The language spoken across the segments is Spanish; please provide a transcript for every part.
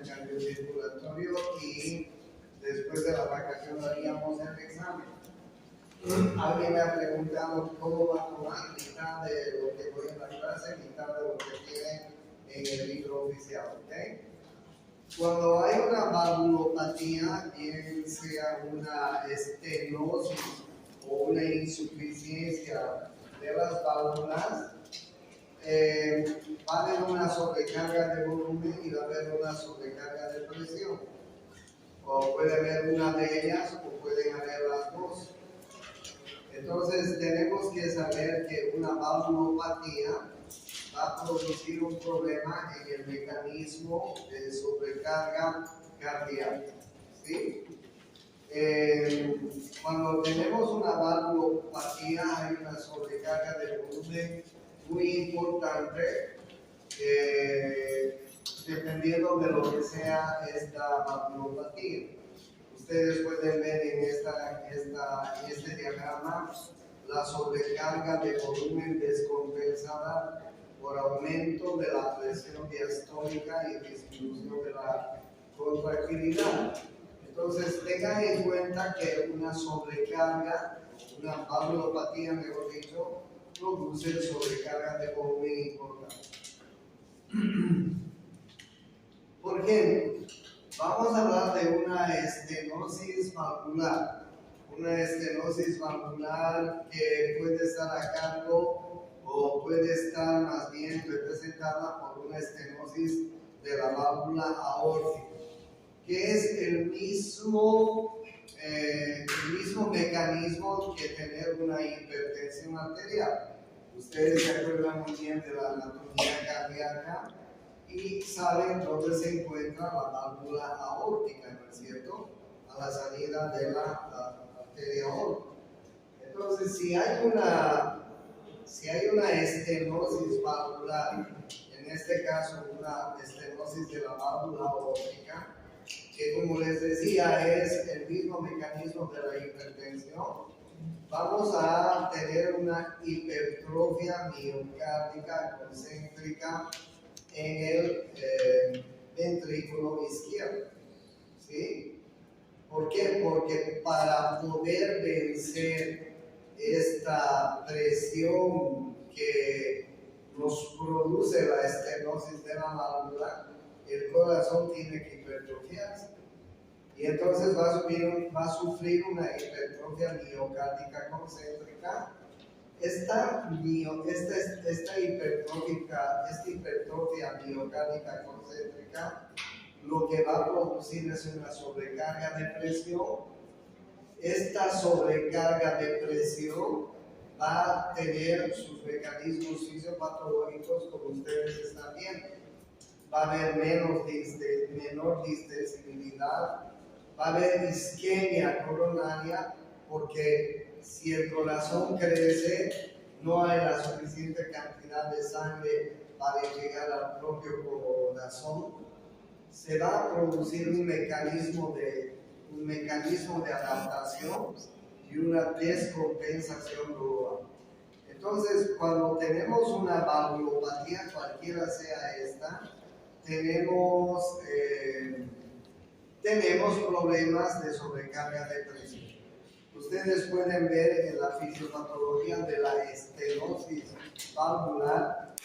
el cardiocirculatorio y después de la vacación haríamos el examen. Alguien me ha preguntado cómo va a tomar mitad de lo que voy en la clase, mitad de lo que tiene en el libro oficial, ¿ok? Cuando hay una valvulopatía, bien sea una estenosis o una insuficiencia de las válvulas, va a haber una sobrecarga de volumen y va a haber una sobrecarga de presión. O puede haber una de ellas o pueden haber las dos. Entonces tenemos que saber que una valvulopatía va a producir un problema en el mecanismo de sobrecarga cardíaca, ¿sí? Cuando tenemos una valvulopatía hay una sobrecarga de volumen muy importante, dependiendo de lo que sea esta valvulopatía. Ustedes pueden ver en este diagrama la sobrecarga de volumen descompensada por aumento de la presión diastólica y disminución de la contractilidad. Entonces tengan en cuenta que una sobrecarga, una valvulopatía mejor dicho, produce sobrecarga de volumen importante. ¿Por qué? Vamos a hablar de una estenosis valvular. Una estenosis valvular que puede estar a cargo o puede estar más bien representada por una estenosis de la válvula aórtica, que es el mismo mecanismo que tener una hipertensión arterial. Ustedes se acuerdan muy bien de la anatomía cardíaca y saben dónde se encuentra la válvula aórtica, ¿no es cierto? A la salida de la arteria aórtica. Entonces, si hay una estenosis valvular, en este caso una estenosis de la válvula aórtica, que como les decía es el mismo mecanismo de la hipertensión, vamos a tener una hipertrofia miocárdica concéntrica en el ventrículo izquierdo, ¿sí? ¿Por qué? Porque para poder vencer esta presión que nos produce la estenosis de la válvula, el corazón tiene que hipertrofiarse. Y entonces va a sufrir una hipertrofia miocárdica concéntrica. Esta hipertrofia miocárdica concéntrica lo que va a producir es una sobrecarga de presión. Esta sobrecarga de presión va a tener sus mecanismos fisiopatológicos como ustedes están viendo. Va a haber menor distensibilidad, va a haber isquemia coronaria, porque si el corazón crece, no hay la suficiente cantidad de sangre para llegar al propio corazón. Se va a producir un mecanismo de adaptación y una descompensación global. Entonces, cuando tenemos una valvulopatía, cualquiera sea esta, tenemos problemas de sobrecarga de presión. Ustedes pueden ver en la fisiopatología de la estenosis valvular,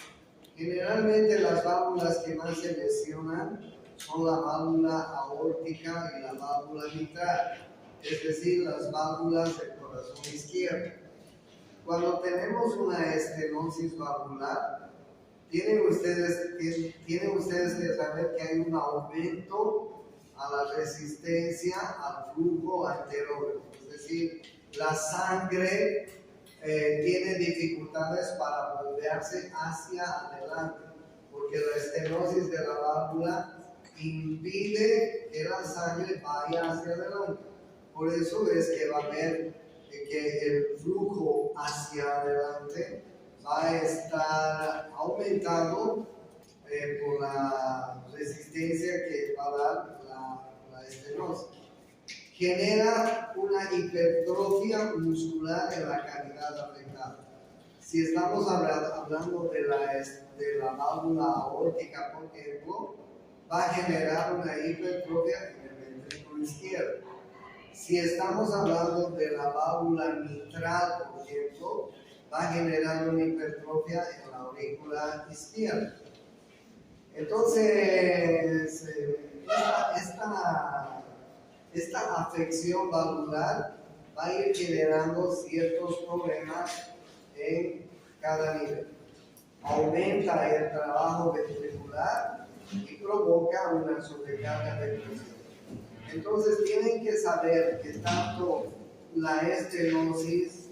generalmente las válvulas que más se lesionan son la válvula aórtica y la válvula mitral, es decir, las válvulas del corazón izquierdo. Cuando tenemos una estenosis valvular, tienen ustedes que saber que hay un aumento a la resistencia al flujo anterior, es decir, la sangre tiene dificultades para volverse hacia adelante, porque la estenosis de la válvula impide que la sangre vaya hacia adelante. Por eso es que va a ver que el flujo hacia adelante va a estar aumentando por la resistencia que va a dar la estenosis. Genera una hipertrofia muscular en la cavidad afectada. Si estamos hablando de la válvula aórtica, por ejemplo, va a generar una hipertrofia en el ventrículo izquierdo. Si estamos hablando de la válvula mitral, por ejemplo, va a generar una hipertrofia en la aurícula izquierda. Entonces, esta afección valvular va a ir generando ciertos problemas en cada nivel. Aumenta el trabajo ventricular y provoca una sobrecarga de presión. Entonces tienen que saber que tanto la estenosis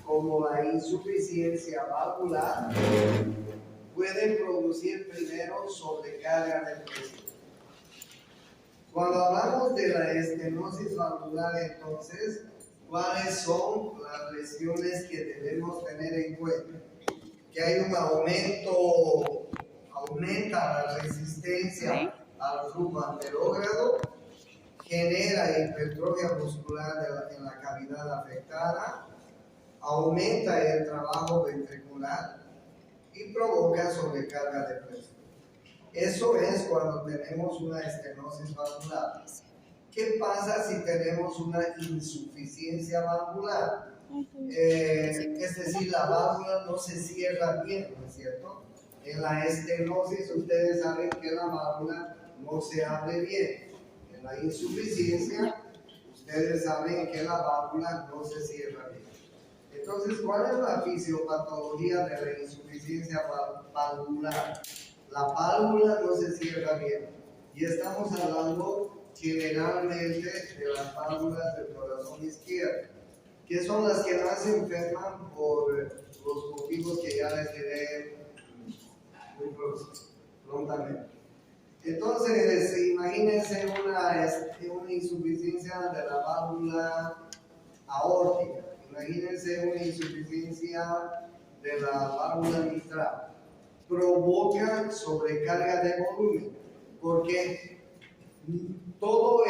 como la insuficiencia valvular pueden producir primero sobrecarga de presión. Cuando hablamos de la estenosis valvular, entonces, ¿cuáles son las lesiones que debemos tener en cuenta? Que hay un aumenta la resistencia al flujo anterógrado, genera hipertrofia muscular en la cavidad afectada, aumenta el trabajo ventricular y provoca sobrecarga de presión. Eso es cuando tenemos una estenosis valvular. ¿Qué pasa si tenemos una insuficiencia valvular? Es decir, la válvula no se cierra bien, ¿no es cierto? En la estenosis ustedes saben que la válvula no se abre bien. En la insuficiencia ustedes saben que la válvula no se cierra bien. Entonces, ¿cuál es la fisiopatología de la insuficiencia valvular? La válvula no se cierra bien. Y estamos hablando generalmente de las válvulas del corazón izquierdo, que son las que más se enferman por los motivos que ya les diré muy prontamente. Entonces, imagínense una insuficiencia de la válvula aórtica, imagínense una insuficiencia de la válvula mitral. Provoca sobrecarga de volumen, porque todo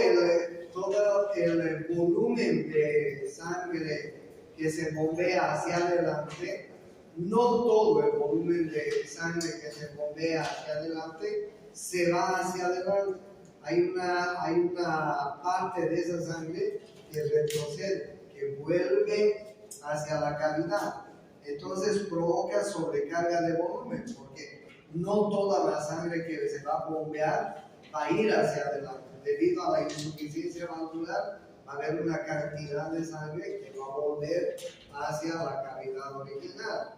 el volumen de sangre que se bombea hacia adelante, no todo el volumen de sangre que se bombea hacia adelante se va hacia adelante. Hay una parte de esa sangre que retrocede, que vuelve hacia la cavidad. Entonces provoca sobrecarga de volumen, porque no toda la sangre que se va a bombear va a ir hacia adelante. Debido a la insuficiencia valvular, va a haber una cantidad de sangre que va a volver hacia la cavidad original.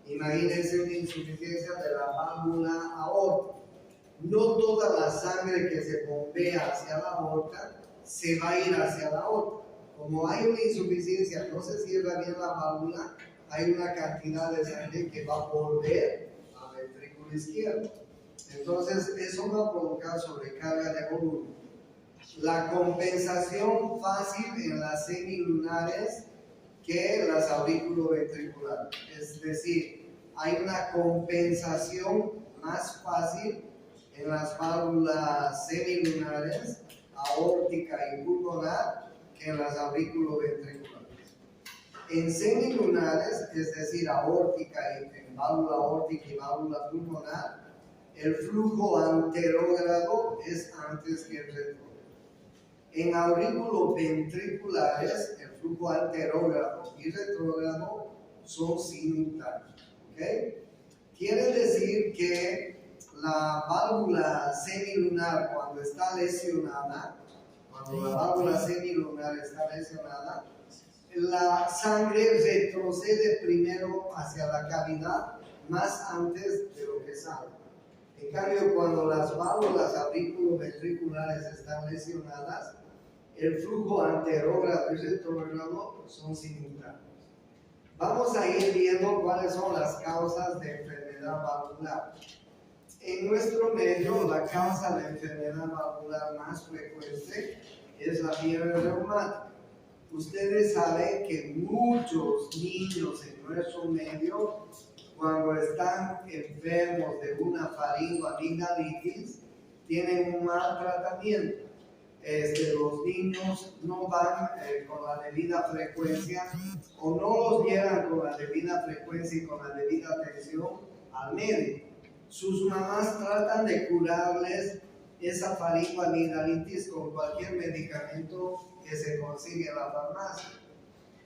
Imagínense una insuficiencia de la válvula aórtica. No toda la sangre que se bombea hacia la aorta se va a ir hacia la aorta. Como hay una insuficiencia, no se cierra bien la válvula, hay una cantidad de sangre que va a volver al ventrículo izquierdo. Entonces, eso va a provocar sobrecarga de volumen. La compensación fácil en las semilunares que las auriculoventriculares. Es decir, hay una compensación más fácil en las válvulas semilunares, aórtica y pulmonar, que en las auriculoventriculares. En semilunares, es decir, aórtica y en válvula aórtica y válvula pulmonar, el flujo anterógrado es antes que el retrógrado. En auriculoventriculares, el flujo anterógrado y retrógrado son simultáneos. ¿Okay? Quiere decir que la válvula semilunar, cuando está lesionada, cuando la válvula semilunar está lesionada, la sangre retrocede primero hacia la cavidad, más antes de lo que sale. En cambio, cuando las válvulas auriculoventriculares están lesionadas, el flujo anterógrado y retrógrado son simultáneos. Vamos a ir viendo cuáles son las causas de enfermedad valvular. En nuestro medio, la causa de enfermedad valvular más frecuente es la fiebre reumática. Ustedes saben que muchos niños en nuestro medio, cuando están enfermos de una faringoamigdalitis, tienen un mal tratamiento. Los niños no van con la debida frecuencia o no los llevan con la debida frecuencia y con la debida atención al médico. Sus mamás tratan de curarles esa faringoamigdalitis con cualquier medicamento que se consigue en la farmacia.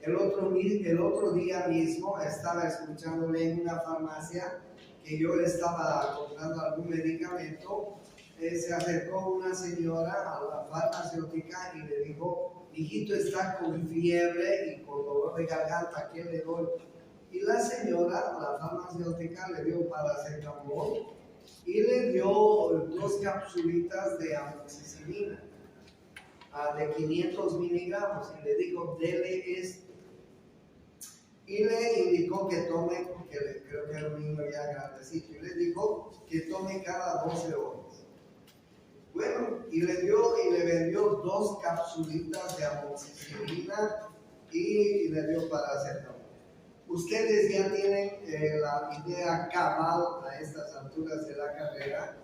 El otro día mismo estaba escuchándole en una farmacia que yo estaba comprando algún medicamento. Se acercó una señora a la farmacéutica y le dijo: hijito está con fiebre y con dolor de garganta, ¿qué le doy? Y la señora, la farmacéutica, le dio paracetamol y le dio 2 capsulitas de amoxicilina de 500 miligramos y le dijo: dele esto. Y le indicó que tome, creo que era un niño ya grandecito, y le dijo que tome cada 12 horas. Bueno, y le vendió 2 capsulitas de amoxicilina y le dio paracetamol. Ustedes ya tienen la idea cabal a estas alturas de la carrera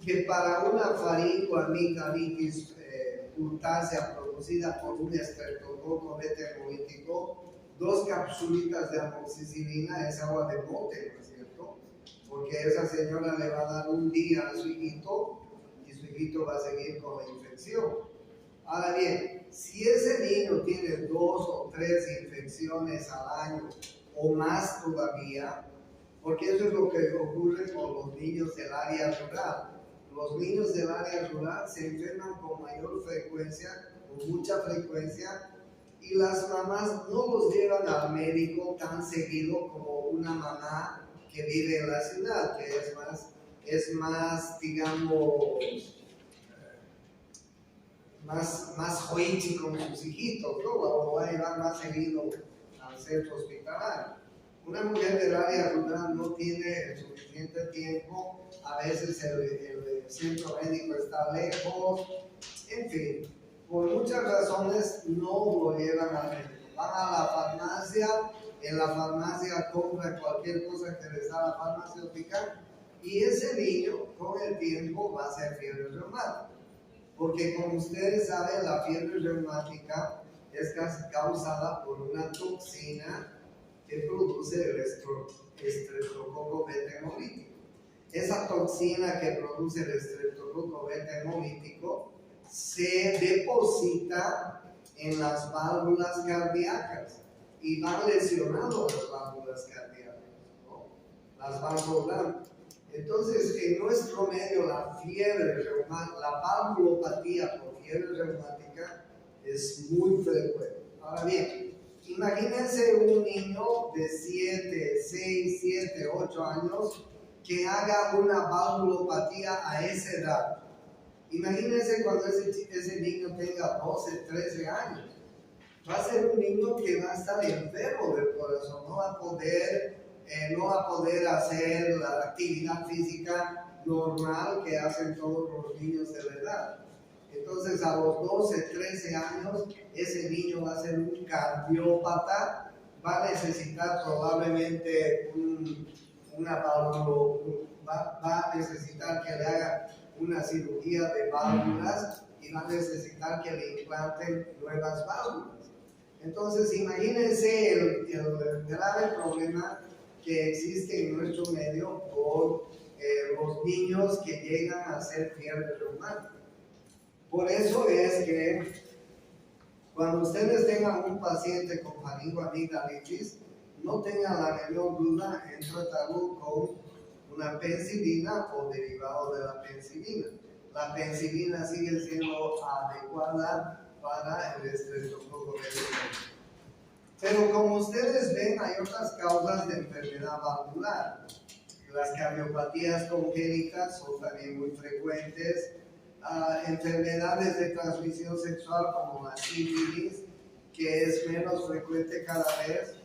que para una faringoamigdalitis cutácea producida por un estreptococo beta hemolítico, 2 capsulitas de amoxicilina es agua de bote, ¿no es cierto? Porque esa señora le va a dar un día a su hijito y su hijito va a seguir con la infección. Ahora bien, si ese niño tiene 2 o 3 infecciones al año o más todavía, porque eso es lo que ocurre con los niños del área rural. Los niños del área rural se enferman con mayor frecuencia, con mucha frecuencia, y las mamás no los llevan al médico tan seguido como una mamá que vive en la ciudad, que es más digamos, más joichi con sus hijitos, ¿no? O va a llevar más seguido al centro hospitalario. Una mujer del área rural no tiene el suficiente tiempo, a veces el centro médico está lejos, en fin, por muchas razones no lo llevan al médico. Van a la farmacia, en la farmacia compran cualquier cosa que les da la farmacéutica y ese niño con el tiempo va a ser fiebre reumática. Porque como ustedes saben, la fiebre reumática es causada por una toxina que produce el estreptococo beta hemolítico. Esa toxina que produce el estreptococo beta hemolítico se deposita en las válvulas cardíacas y van lesionando las válvulas cardíacas, ¿no? Las van doblando. Entonces, en nuestro medio, la fiebre reumática, la valvulopatía por fiebre reumática es muy frecuente. Ahora bien, imagínense un niño de 6, 7, 8 años que haga una valvulopatía a esa edad. Imagínense cuando ese niño tenga 12, 13 años. Va a ser un niño que va a estar enfermo del corazón, no va a poder hacer la actividad física normal que hacen todos los niños de la edad. Entonces, a los 12, 13 años, ese niño va a ser un cardiópata, va a necesitar probablemente va a necesitar que le haga una cirugía de válvulas y va a necesitar que le implanten nuevas válvulas. Entonces, imagínense el grave problema que existe en nuestro medio por los niños que llegan a ser fiebre reumática. Por eso es que cuando ustedes tengan un paciente con faringoamigdalitis, no tengan la menor duda en tratarlo con una penicilina o derivado de la penicilina. La penicilina sigue siendo adecuada para el estreptococo beta hemolítico. Pero como ustedes ven, hay otras causas de enfermedad valvular. Las cardiopatías congénitas son también muy frecuentes. Enfermedades de transmisión sexual como la sífilis, que es menos frecuente cada vez,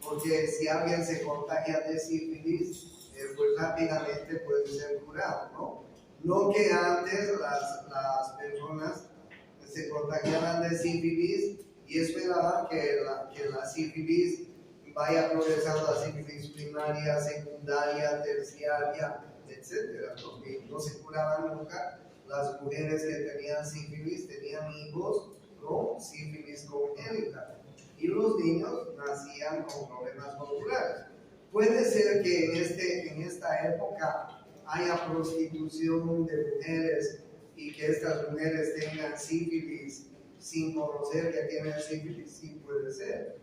porque si alguien se contagia de sífilis, pues rápidamente puede ser curado, ¿no? No que antes las personas se contagiaban de sífilis y esperaban que la sífilis vaya progresando a sífilis primaria, secundaria, terciaria, etc. Porque no se curaban nunca. Las mujeres que tenían sífilis tenían hijos con sífilis congénita y los niños nacían con problemas valvulares. Puede ser que en esta época haya prostitución de mujeres y que estas mujeres tengan sífilis sin conocer que tienen sífilis, sí puede ser.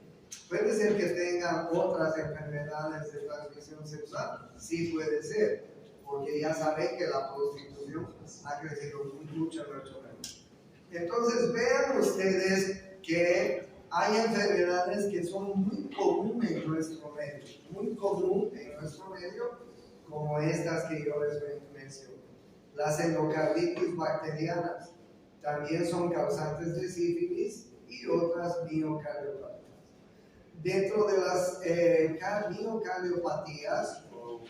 Puede ser que tengan otras enfermedades de transmisión sexual, sí puede ser, porque ya saben que la prostitución ha crecido mucho en nuestro país. Entonces vean ustedes que hay enfermedades que son muy comunes en nuestro medio, muy común en nuestro medio, como estas que yo les menciono. Las endocarditis bacterianas también son causantes de sífilis y otras miocardiopatías. Dentro de las miocardiopatías o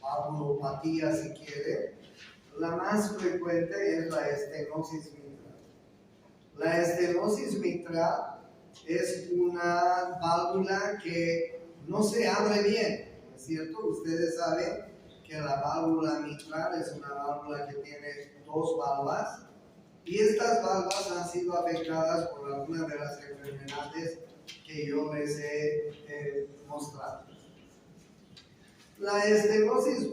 valvulopatías, si quiere, la más frecuente es la estenosis mitral. La estenosis mitral es una válvula que no se abre bien, ¿no es cierto? Ustedes saben que la válvula mitral es una válvula que tiene dos valvas y estas valvas han sido afectadas por alguna de las enfermedades que yo les he mostrado. La estenosis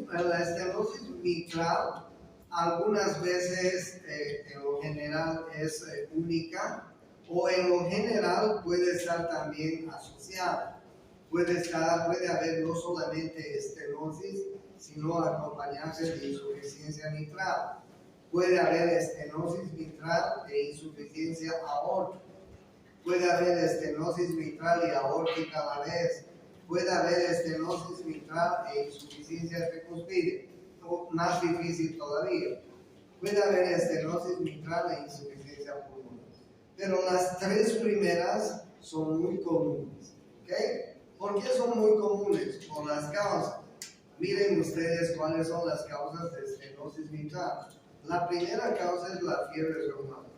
mitral algunas veces en lo general es única o en lo general puede estar también asociada. Puede haber no solamente estenosis, sino acompañarse de insuficiencia mitral. Puede haber estenosis mitral e insuficiencia aórtica. Puede haber estenosis mitral y aórtica a la vez. Puede haber estenosis mitral e insuficiencia tricuspide. Más difícil todavía. Puede haber estenosis mitral e insuficiencia pulmonar. Pero las tres primeras son muy comunes. ¿Okay? ¿Por qué son muy comunes? Por las causas. Miren ustedes cuáles son las causas de estenosis mitral. La primera causa es la fiebre reumática.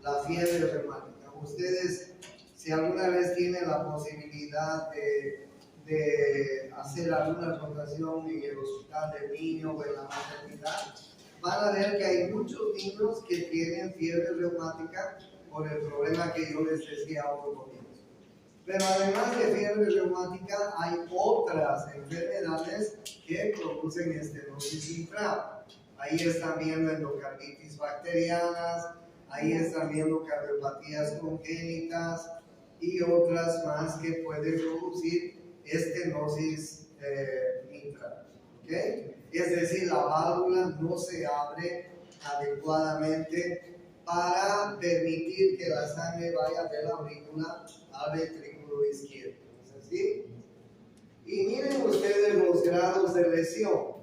La fiebre reumática. Ustedes, si alguna vez tienen la posibilidad de hacer alguna rotación en el hospital del niño o en la maternidad, van a ver que hay muchos niños que tienen fiebre reumática por el problema que yo les decía hace un poquito. Pero además de fiebre reumática, hay otras enfermedades que producen estenosis mitral. Ahí están viendo endocarditis bacterianas, ahí están viendo cardiopatías congénitas y otras más que pueden producir estenosis mitral. ¿Okay? Es decir, la válvula no se abre adecuadamente para permitir que la sangre vaya de la aurícula al ventrículo izquierdo. ¿Es así? Y miren ustedes los grados de lesión.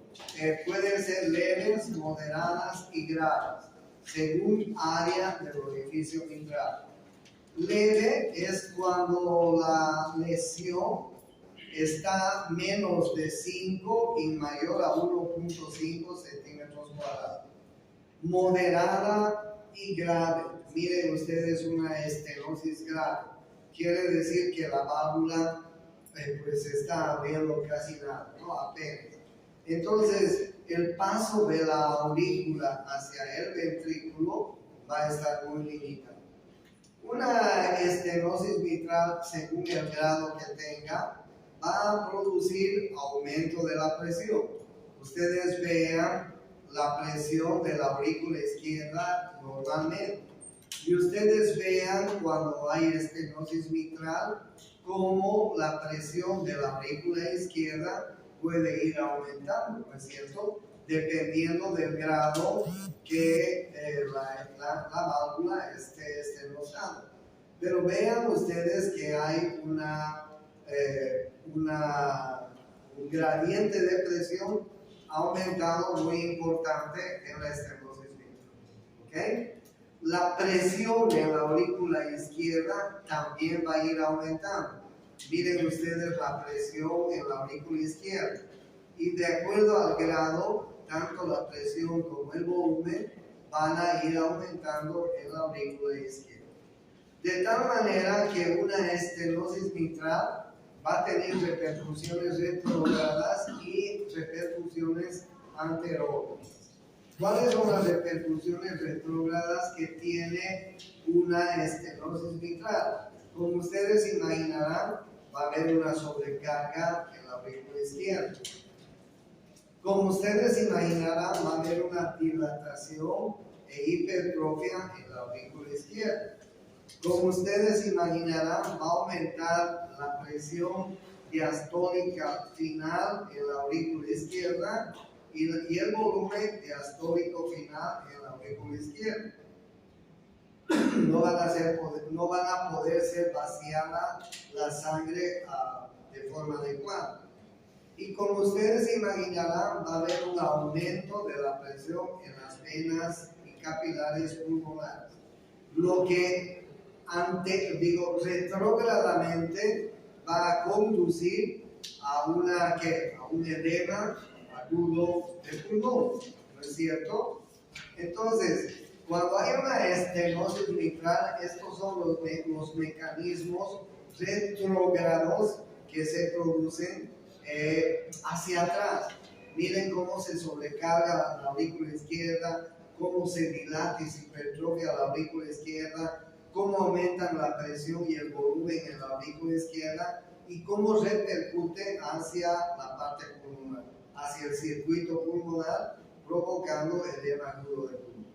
Pueden ser leves, moderadas y graves, según área del orificio mitral. Leve es cuando la lesión está menos de 5 y mayor a 1.5 centímetros cuadrados. Moderada y grave. Miren ustedes una estenosis grave. Quiere decir que la válvula pues está abriendo casi nada, ¿no? Apenas. Entonces, el paso de la aurícula hacia el ventrículo va a estar muy limitado. Una estenosis mitral, según el grado que tenga, va a producir aumento de la presión. Ustedes vean la presión de la aurícula izquierda normalmente. Y ustedes vean cuando hay estenosis mitral, cómo la presión de la aurícula izquierda puede ir aumentando, ¿no es cierto? Dependiendo del grado que la válvula esté estenosada. Pero vean ustedes que hay un gradiente de presión aumentado muy importante en la estenosis mitral. ¿Okay? La presión en la aurícula izquierda también va a ir aumentando. Miren ustedes la presión en la aurícula izquierda. Y de acuerdo al grado, tanto la presión como el volumen van a ir aumentando en la aurícula izquierda. De tal manera que una estenosis mitral va a tener repercusiones retrógradas y repercusiones anterógrafas. ¿Cuáles son las repercusiones retrógradas que tiene una estenosis mitral? Como ustedes imaginarán, va a haber una sobrecarga en la aurícula izquierda. Como ustedes imaginarán, va a haber una dilatación e hipertrofia en la aurícula izquierda. Como ustedes imaginarán, va a aumentar la presión diastólica final en la aurícula izquierda y el volumen diastólico final en la aurícula izquierda. No van a poder ser vaciada la sangre de forma adecuada. Y como ustedes imaginarán, va a haber un aumento de la presión en las venas y capilares pulmonares, lo que retrógradamente va a conducir a un edema agudo de pulmón, ¿no es cierto? Entonces, cuando hay una estenosis mitral, estos son los mecanismos retrógrados que se producen hacia atrás. Miren cómo se sobrecarga la aurícula izquierda, cómo se dilata y se hipertrofia la aurícula izquierda, cómo aumentan la presión y el volumen en la aurícula izquierda y cómo repercute hacia la parte pulmonar, hacia el circuito pulmonar, provocando edema agudo de pulmón.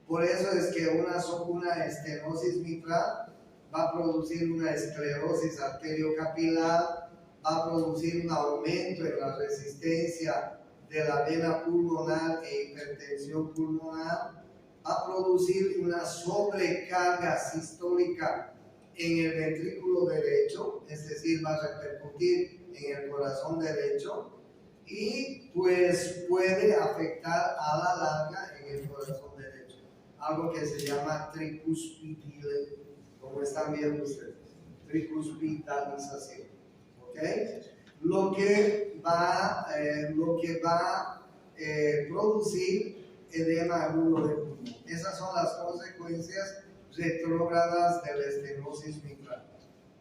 Por eso es que una estenosis mitral va a producir una esclerosis arteriocapilar, va a producir un aumento en la resistencia de la vena pulmonar e hipertensión pulmonar, va a producir una sobrecarga sistólica en el ventrículo derecho, es decir, va a repercutir en el corazón derecho y pues puede afectar a la larga en el corazón derecho, algo que se llama tricuspidile, como están viendo ustedes, tricuspidalización. ¿Okay? Lo que va a producir edema agudo de pulmón. Esas son las consecuencias retrógradas de la estenosis mitral.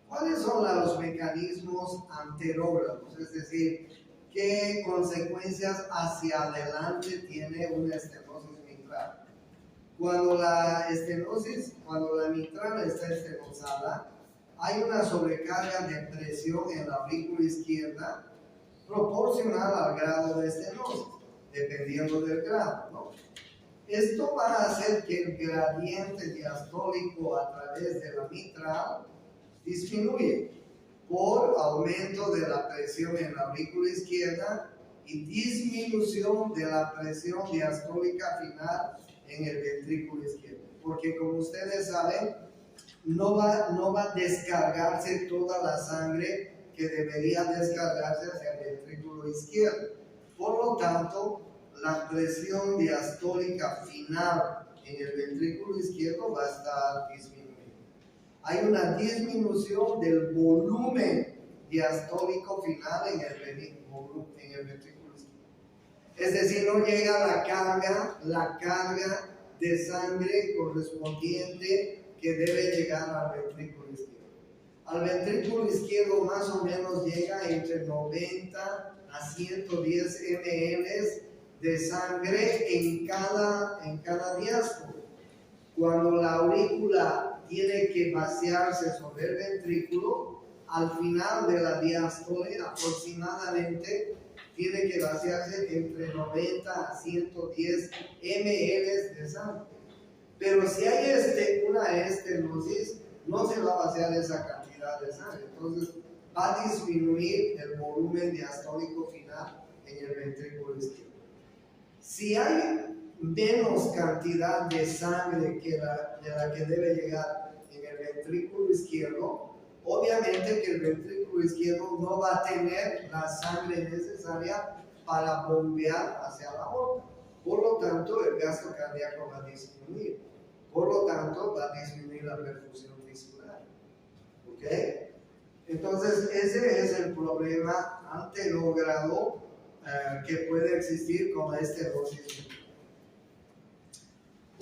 ¿Cuáles son los mecanismos anterógrados? Es decir, ¿qué consecuencias hacia adelante tiene una estenosis mitral? Cuando la mitral está estenosada, hay una sobrecarga de presión en la aurícula izquierda proporcional al grado de estenosis, dependiendo del grado, ¿no? Esto va a hacer que el gradiente diastólico a través de la mitral disminuye por aumento de la presión en la aurícula izquierda y disminución de la presión diastólica final en el ventrículo izquierdo. Porque como ustedes saben, no va a descargarse toda la sangre que debería descargarse hacia el ventrículo izquierdo. Por lo tanto, la presión diastólica final en el ventrículo izquierdo va a estar disminuyendo. Hay una disminución del volumen diastólico final en el ventrículo izquierdo. Es decir, no llega la carga de sangre correspondiente que debe llegar al ventrículo izquierdo. Al ventrículo izquierdo más o menos llega entre 90 a 110 ml de sangre en cada diástole. Cuando la aurícula tiene que vaciarse sobre el ventrículo, al final de la diástole aproximadamente tiene que vaciarse entre 90 a 110 ml de sangre. Pero si hay una estenosis, no se va a vaciar esa cantidad de sangre. Entonces va a disminuir el volumen diastólico final en el ventrículo izquierdo. Si hay menos cantidad de sangre de la que debe llegar en el ventrículo izquierdo, obviamente que el ventrículo izquierdo no va a tener la sangre necesaria para bombear hacia la aorta. Por lo tanto, el gasto cardíaco va a disminuir. Por lo tanto, va a disminuir la perfusión tiscular. ¿Ok? Entonces, ese es el problema anterógrado que puede existir con la estenosis mitral.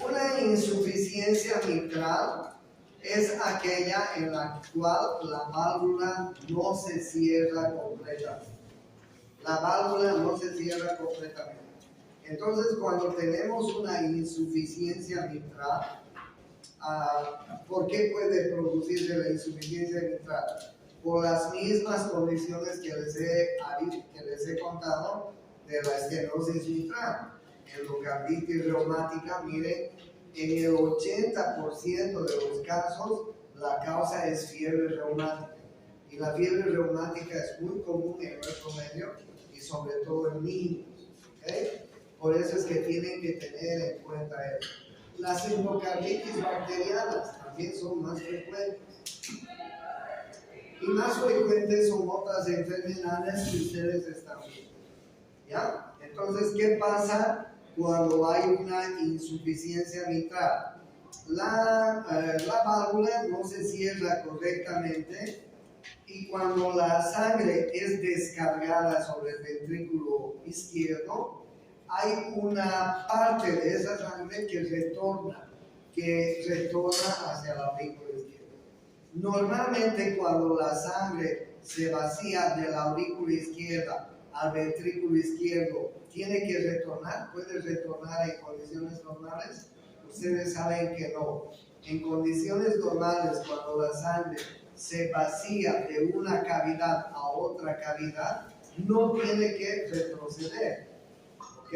Una insuficiencia mitral es aquella en la cual la válvula no se cierra completamente. La válvula no se cierra completamente. Entonces, cuando tenemos una insuficiencia mitral, ¿por qué puede producirse la insuficiencia mitral? Por las mismas condiciones que les he contado, de la estenosis mitral. Endocarditis reumática, miren, en el 80% de los casos la causa es fiebre reumática. Y la fiebre reumática es muy común en nuestro medio y sobre todo en niños. ¿Okay? Por eso es que tienen que tener en cuenta eso. Las endocarditis bacterianas también son más frecuentes. Y más frecuentes son otras enfermedades que ustedes están viendo. ¿Ya? Entonces, ¿qué pasa cuando hay una insuficiencia mitral? La válvula no se cierra correctamente y cuando la sangre es descargada sobre el ventrículo izquierdo, hay una parte de esa sangre que retorna hacia la aurícula izquierda. Normalmente cuando la sangre se vacía de la aurícula izquierda al ventrículo izquierdo, ¿tiene que retornar? ¿Puede retornar en condiciones normales? Ustedes saben que no. En condiciones normales, cuando la sangre se vacía de una cavidad a otra cavidad, no tiene que retroceder. ¿Ok?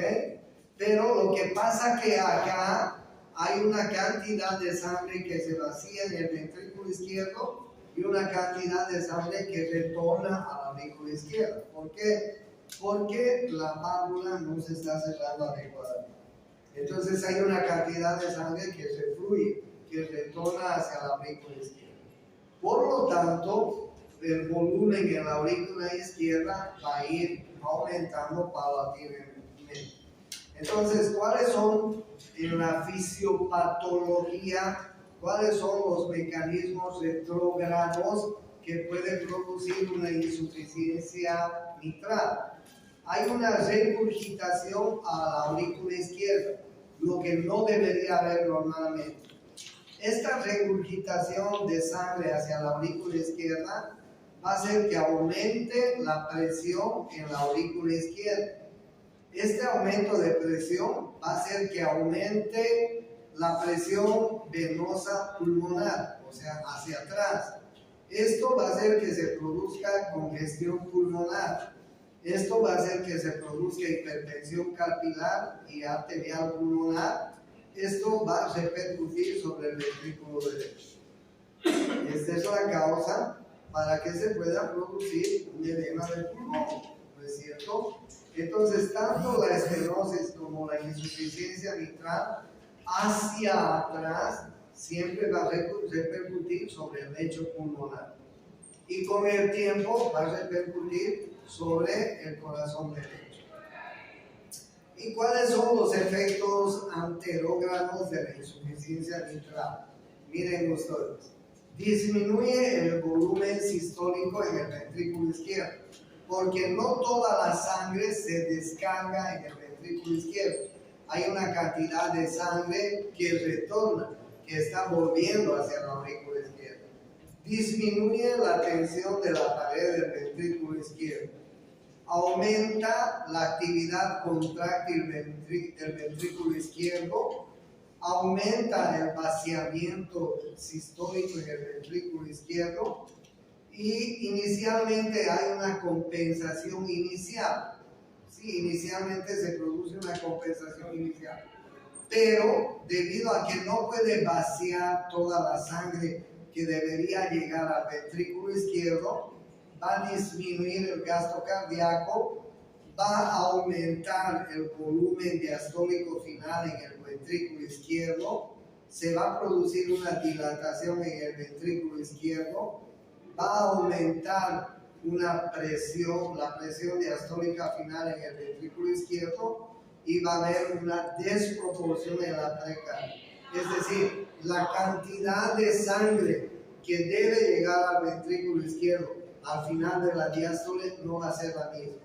Pero lo que pasa que acá hay una cantidad de sangre que se vacía en el ventrículo izquierdo y una cantidad de sangre que retorna a la aurícula izquierda. ¿Por qué? Porque la válvula no se está cerrando adecuadamente. Entonces hay una cantidad de sangre que se fluye, que retorna hacia la aurícula izquierda. Por lo tanto, el volumen en la aurícula izquierda va a ir aumentando paulatinamente. Entonces, ¿cuáles son en la fisiopatología, cuáles son los mecanismos retrógrados que pueden producir una insuficiencia mitral? Hay una regurgitación a la aurícula izquierda, lo que no debería haber normalmente. Esta regurgitación de sangre hacia la aurícula izquierda va a hacer que aumente la presión en la aurícula izquierda. Este aumento de presión va a hacer que aumente la presión venosa pulmonar, o sea, hacia atrás. Esto va a hacer que se produzca congestión pulmonar. Esto va a hacer que se produzca hipertensión capilar y arterial pulmonar. Esto va a repercutir sobre el ventrículo derecho. Esta es la causa para que se pueda producir un edema del pulmón, ¿no es cierto? Entonces, tanto la estenosis como la insuficiencia mitral hacia atrás siempre va a repercutir sobre el lecho pulmonar. Y con el tiempo va a repercutir sobre el corazón derecho. ¿Y cuáles son los efectos anterógrados de la insuficiencia mitral? Miren ustedes. Disminuye el volumen sistólico en el ventrículo izquierdo, porque no toda la sangre se descarga en el ventrículo izquierdo. Hay una cantidad de sangre que retorna, que está volviendo hacia la aurícula izquierda. Disminuye la tensión de la pared del ventrículo izquierdo. Aumenta la actividad contráctil del ventrículo izquierdo. Aumenta el vaciamiento sistólico en el ventrículo izquierdo. Y inicialmente hay una compensación inicial. Sí, inicialmente se produce una compensación inicial. Pero debido a que no puede vaciar toda la sangre que debería llegar al ventrículo izquierdo, va a disminuir el gasto cardíaco, va a aumentar el volumen diastólico final en el ventrículo izquierdo, se va a producir una dilatación en el ventrículo izquierdo, va a aumentar la presión diastólica final en el ventrículo izquierdo y va a haber una desproporción en la precardia. Es decir, la cantidad de sangre que debe llegar al ventrículo izquierdo al final de la diástole no va a ser la misma,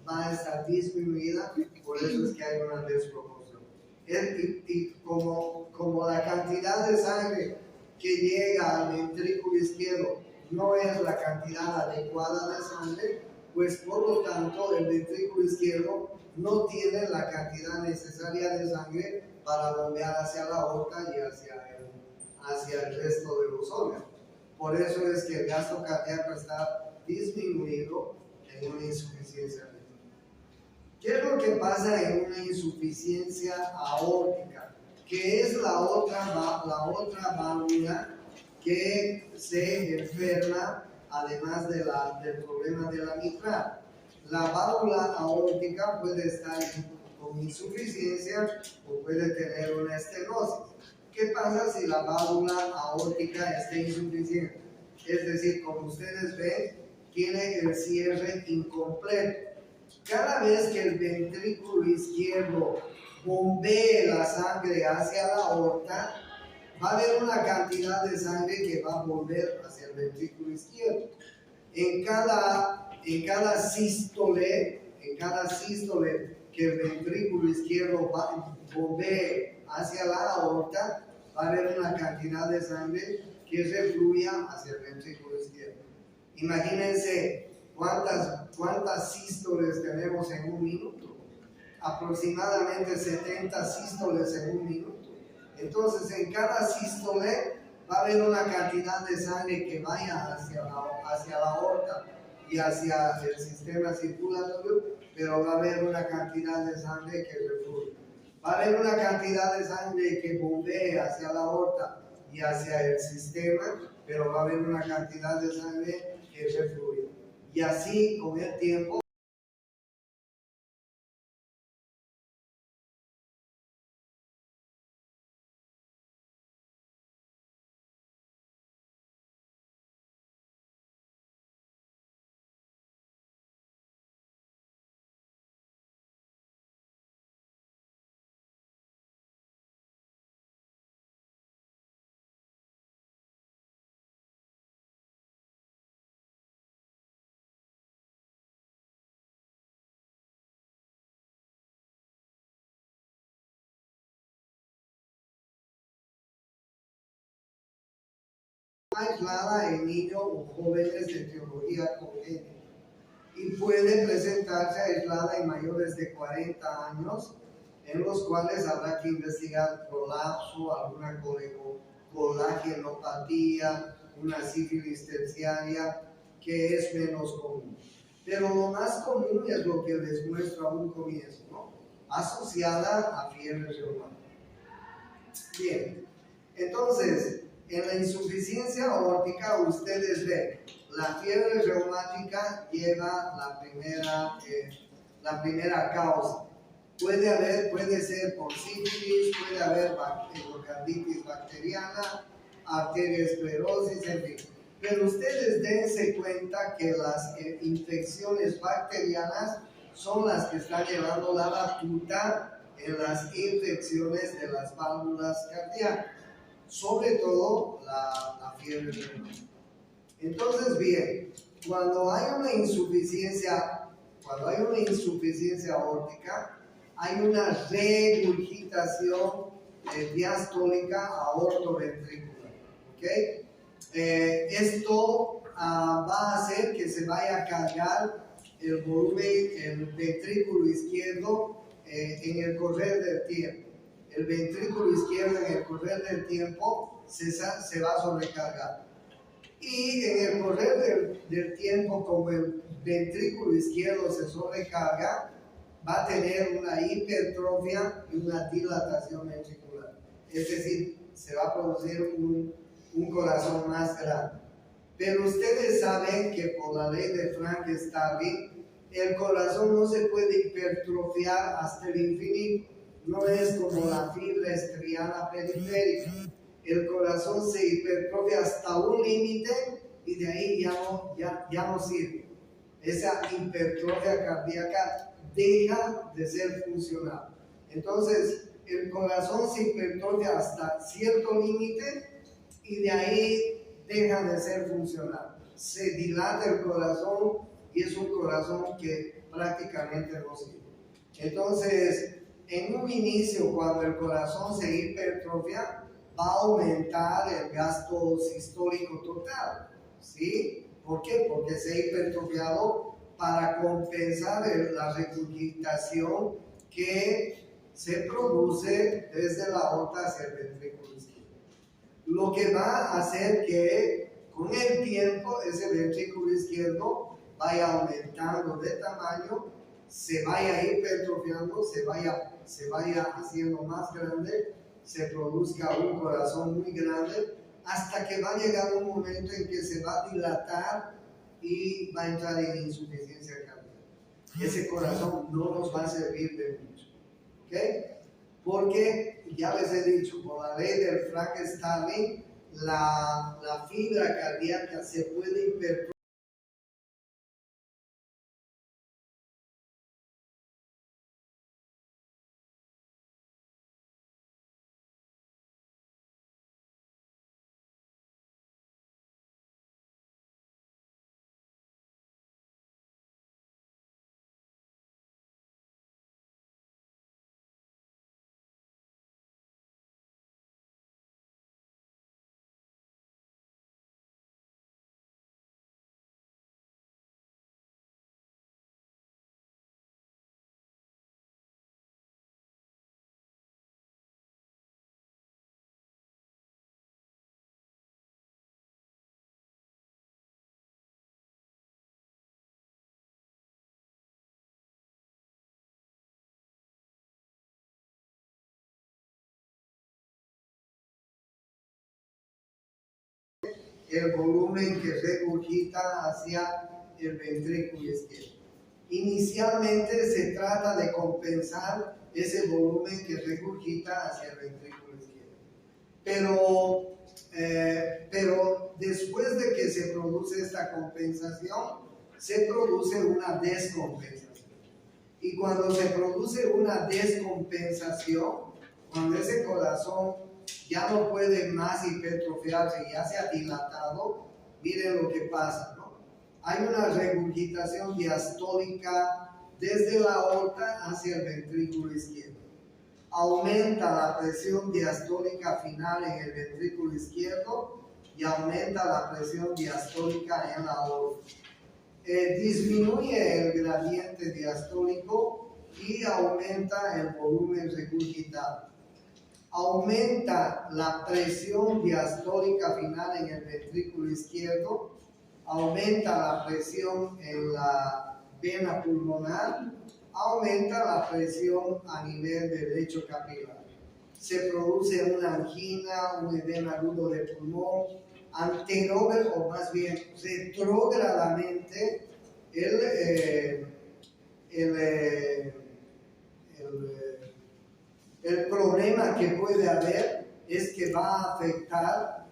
va a estar disminuida, por eso es que hay una desproporción. Y como la cantidad de sangre que llega al ventrículo izquierdo no es la cantidad adecuada de sangre, pues por lo tanto el ventrículo izquierdo no tiene la cantidad necesaria de sangre para bombear hacia la aorta y hacia el resto de los órganos. Por eso es que el gasto cardíaco está disminuido en una insuficiencia mitral. ¿Qué es lo que pasa en una insuficiencia aórtica? Que es la otra válvula que se enferma, además del problema de la mitral. La válvula aórtica puede estar con insuficiencia o puede tener una estenosis. ¿Qué pasa si la válvula aórtica está insuficiente? Es decir, como ustedes ven, tiene el cierre incompleto. Cada vez que el ventrículo izquierdo bombee la sangre hacia la aorta, va a haber una cantidad de sangre que va a volver hacia el ventrículo izquierdo. En cada sístole que el ventrículo izquierdo bombee hacia la aorta, va a haber una cantidad de sangre que refluya hacia el ventrículo izquierdo. Imagínense cuántas sístoles tenemos en un minuto. Aproximadamente 70 sístoles en un minuto. Entonces, en cada sístole va a haber una cantidad de sangre que vaya hacia la aorta y hacia el sistema circulatorio, pero va a haber una cantidad de sangre que refluye. Va a haber una cantidad de sangre que bombee hacia la aorta y hacia el sistema, pero va a haber una cantidad de sangre que refluye. Y así, con el tiempo, aislada en niños o jóvenes de etiología congénita y puede presentarse aislada en mayores de 40 años, en los cuales habrá que investigar prolapso, alguna colagenopatía, una sífilis terciaria, que es menos común. Pero lo más común es lo que les muestro a un comienzo, ¿no? Asociada a fiebre reumática. Bien, entonces, en la insuficiencia aórtica ustedes ven, la fiebre reumática lleva la primera causa. Puede ser por sífilis, puede haber endocarditis bacteriana, arteriosclerosis, en fin. Pero ustedes dense cuenta que las infecciones bacterianas son las que están llevando la batuta en las infecciones de las válvulas cardíacas, sobre todo la fiebre reumática. Entonces, bien, cuando hay una insuficiencia aórtica, hay una regurgitación diastólica aortoventricular. ¿Okay? Esto va a hacer que se vaya a cargar el volumen, el ventrículo izquierdo en el correr del tiempo. El ventrículo izquierdo en el correr del tiempo se va a sobrecargar. Y en el correr del tiempo, como el ventrículo izquierdo se sobrecarga, va a tener una hipertrofia y una dilatación ventricular. Es decir, se va a producir un corazón más grande. Pero ustedes saben que por la ley de Frank-Starling, el corazón no se puede hipertrofiar hasta el infinito. No es como la fibra estriana periférica. El corazón se hipertrofia hasta un límite y de ahí ya no sirve. Esa hipertrofia cardíaca deja de ser funcional. Entonces, el corazón se hipertrofia hasta cierto límite y de ahí deja de ser funcional. Se dilata el corazón y es un corazón que prácticamente no sirve. Entonces, en un inicio, cuando el corazón se hipertrofia, va a aumentar el gasto sistólico total. ¿Sí? ¿Por qué? Porque se ha hipertrofiado para compensar la regurgitación que se produce desde la aorta hacia el ventrículo izquierdo. Lo que va a hacer que con el tiempo ese ventrículo izquierdo vaya aumentando de tamaño se vaya hipertrofiando, se vaya haciendo más grande, se produzca un corazón muy grande, hasta que va a llegar un momento en que se va a dilatar y va a entrar en insuficiencia cardíaca. Ese corazón no nos va a servir de mucho. ¿Ok? Porque ya les he dicho, por la ley del Frank-Starling, la fibra cardíaca se puede hipertrofiar. El volumen que regurgita hacia el ventrículo izquierdo. Inicialmente se trata de compensar ese volumen que regurgita hacia el ventrículo izquierdo. Pero después de que se produce esta compensación, se produce una descompensación. Y cuando se produce una descompensación, cuando ese corazón ya no puede más hipertrofiarse, ya se ha dilatado, miren lo que pasa, ¿no? Hay una regurgitación diastólica desde la aorta hacia el ventrículo izquierdo. Aumenta la presión diastólica final en el ventrículo izquierdo y aumenta la presión diastólica en la aorta. Disminuye el gradiente diastólico y aumenta el volumen regurgitado. Aumenta la presión diastólica final en el ventrículo izquierdo, aumenta la presión en la vena pulmonar, aumenta la presión a nivel del lecho capilar. Se produce una angina, un edema agudo de pulmón, o más bien retrógradamente el problema que puede haber es que va a afectar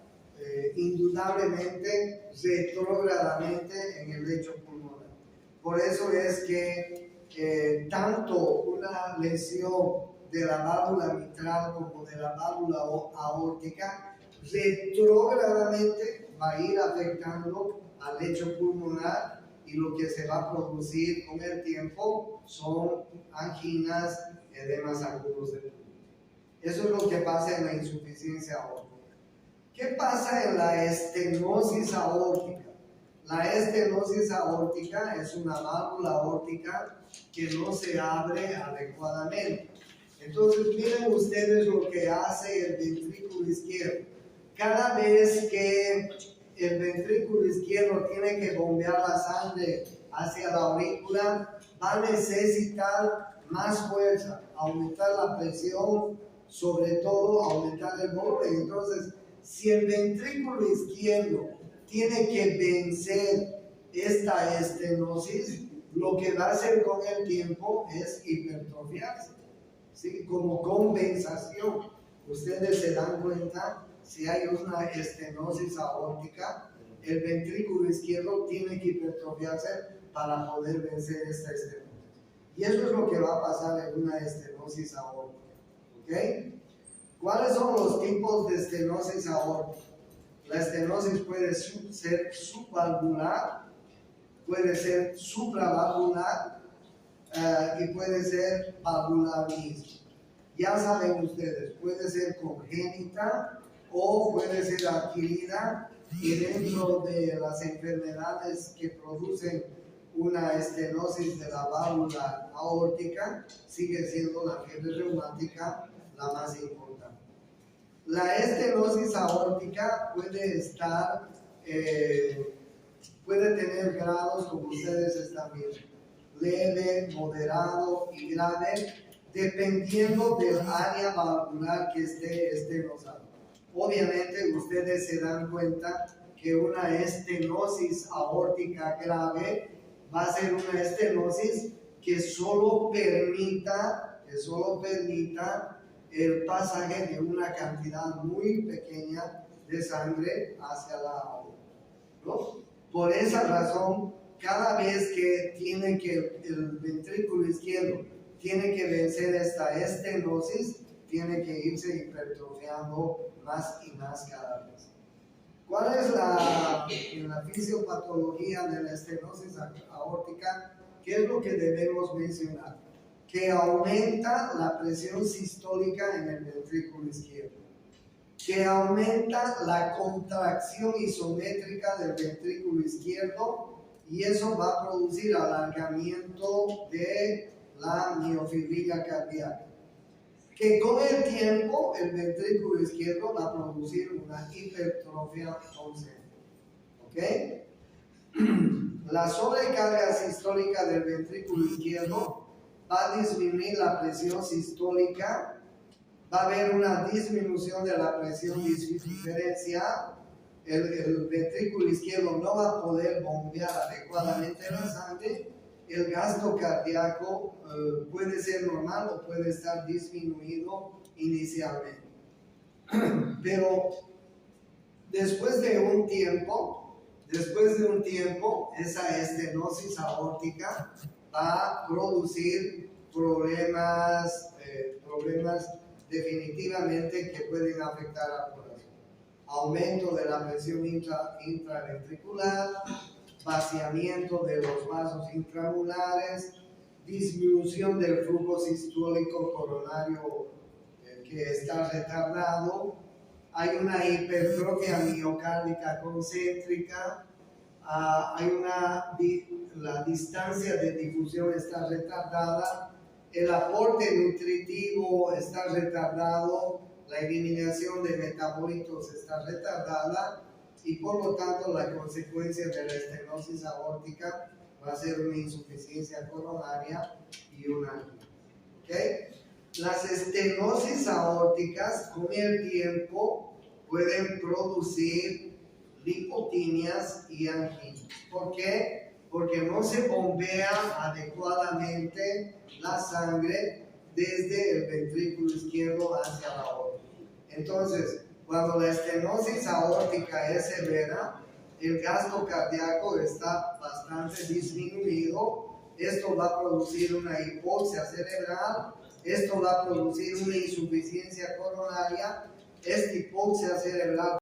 indudablemente retrógradamente en el lecho pulmonar. Por eso es que tanto una lesión de la válvula mitral como de la válvula aórtica retrógradamente va a ir afectando al lecho pulmonar, y lo que se va a producir con el tiempo son anginas, edemas agudos de pulmón. Eso es lo que pasa en la insuficiencia aórtica. ¿Qué pasa en la estenosis aórtica? La estenosis aórtica es una válvula aórtica que no se abre adecuadamente. Entonces miren ustedes lo que hace el ventrículo izquierdo. Cada vez que el ventrículo izquierdo tiene que bombear la sangre hacia la aurícula, va a necesitar más fuerza, aumentar la presión, sobre todo aumentar el volumen. Entonces, si el ventrículo izquierdo tiene que vencer esta estenosis, lo que va a hacer con el tiempo es hipertrofiarse, ¿sí? Como compensación. Ustedes se dan cuenta, si hay una estenosis aórtica, el ventrículo izquierdo tiene que hipertrofiarse para poder vencer esta estenosis. Y eso es lo que va a pasar en una estenosis aórtica. ¿Okay? ¿Cuáles son los tipos de estenosis aórtica? La estenosis puede ser subvalvular, puede ser supravalvular y puede ser valvular mismo. Ya saben ustedes, puede ser congénita o puede ser adquirida, y dentro de las enfermedades que producen una estenosis de la válvula aórtica sigue siendo la fiebre reumática la más importante. La estenosis aórtica puede tener grados como ustedes están viendo. leve, moderado y grave, dependiendo del área valvular que esté estenosado. Obviamente ustedes se dan cuenta que una estenosis aórtica grave va a ser una estenosis que solo permita el pasaje de una cantidad muy pequeña de sangre hacia la aorta, ¿no? Por esa razón, cada vez que el ventrículo izquierdo tiene que vencer esta estenosis, tiene que irse hipertrofiando más y más cada vez. ¿Cuál es la fisiopatología de la estenosis aórtica? ¿Qué es lo que debemos mencionar? Que aumenta la presión sistólica en el ventrículo izquierdo, que aumenta la contracción isométrica del ventrículo izquierdo, y eso va a producir alargamiento de la miofibrila cardíaca, que con el tiempo el ventrículo izquierdo va a producir una hipertrofia concéntrica. ¿Ok? La sobrecarga sistólica del ventrículo izquierdo va a disminuir la presión sistólica, va a haber una disminución de la presión diferencial, el ventrículo izquierdo no va a poder bombear adecuadamente la sangre, el gasto cardíaco puede ser normal o puede estar disminuido inicialmente. Pero después de un tiempo, esa estenosis aórtica va a producir problemas definitivamente que pueden afectar al corazón. Aumento de la presión intraventricular, vaciamiento de los vasos intramurales, disminución del flujo sistólico coronario que está retardado, hay una hipertrofia miocárdica concéntrica, la distancia de difusión está retardada, el aporte nutritivo está retardado, la eliminación de metabolitos está retardada, y por lo tanto la consecuencia de la estenosis aórtica va a ser una insuficiencia coronaria y una angina. ¿Okay? Las estenosis aórticas con el tiempo pueden producir lipotimias y anginas. ¿Por qué? Porque no se bombea adecuadamente la sangre desde el ventrículo izquierdo hacia la aorta. Entonces, cuando la estenosis aórtica es severa, el gasto cardíaco está bastante disminuido. Esto va a producir una hipoxia cerebral, esto va a producir una insuficiencia coronaria. Esta hipoxia cerebral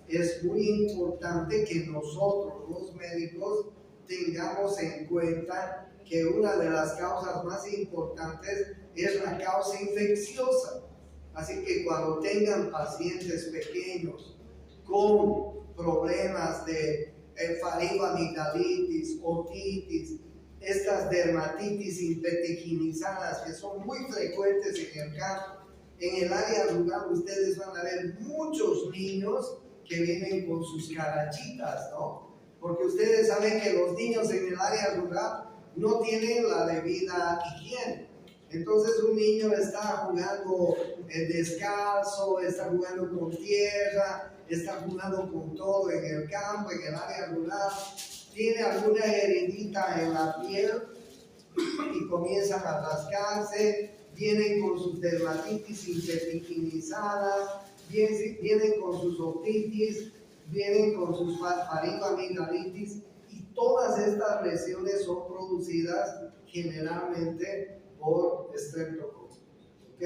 es muy importante que nosotros, los médicos, tengamos en cuenta que una de las causas más importantes es la causa infecciosa. Así que cuando tengan pacientes pequeños con problemas de faringoamigdalitis, otitis, estas dermatitis impetiginizantes que son muy frecuentes en el campo, en el área rural ustedes van a ver muchos niños que vienen con sus carachitas, ¿no? Porque ustedes saben que los niños en el área rural no tienen la debida higiene. Entonces un niño está jugando descalzo, está jugando con tierra, está jugando con todo en el campo, en el área rural, tiene alguna heridita en la piel y comienzan a rascarse, vienen con sus dermatitis sintetinizadas, vienen con sus otitis, vienen con sus faringoamigdalitis, y todas estas lesiones son producidas generalmente por estreptococos. ¿Ok?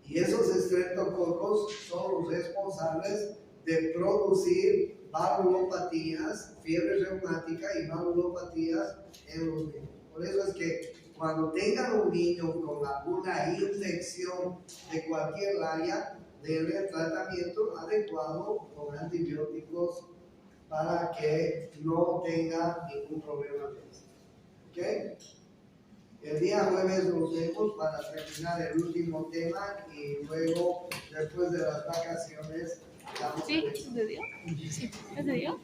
Y esos estreptococos son los responsables de producir valvulopatías, fiebre reumática y valvulopatías en los niños. Por eso es que cuando tengan un niño con alguna infección de cualquier área, denle tratamiento adecuado con antibióticos para que no tenga ningún problema de eso. ¿Ok? El día jueves nos vemos para terminar el último tema y luego, después de las vacaciones, ¿Sí? ¿Es de Dios? ¿Sí? ¿Es de Dios?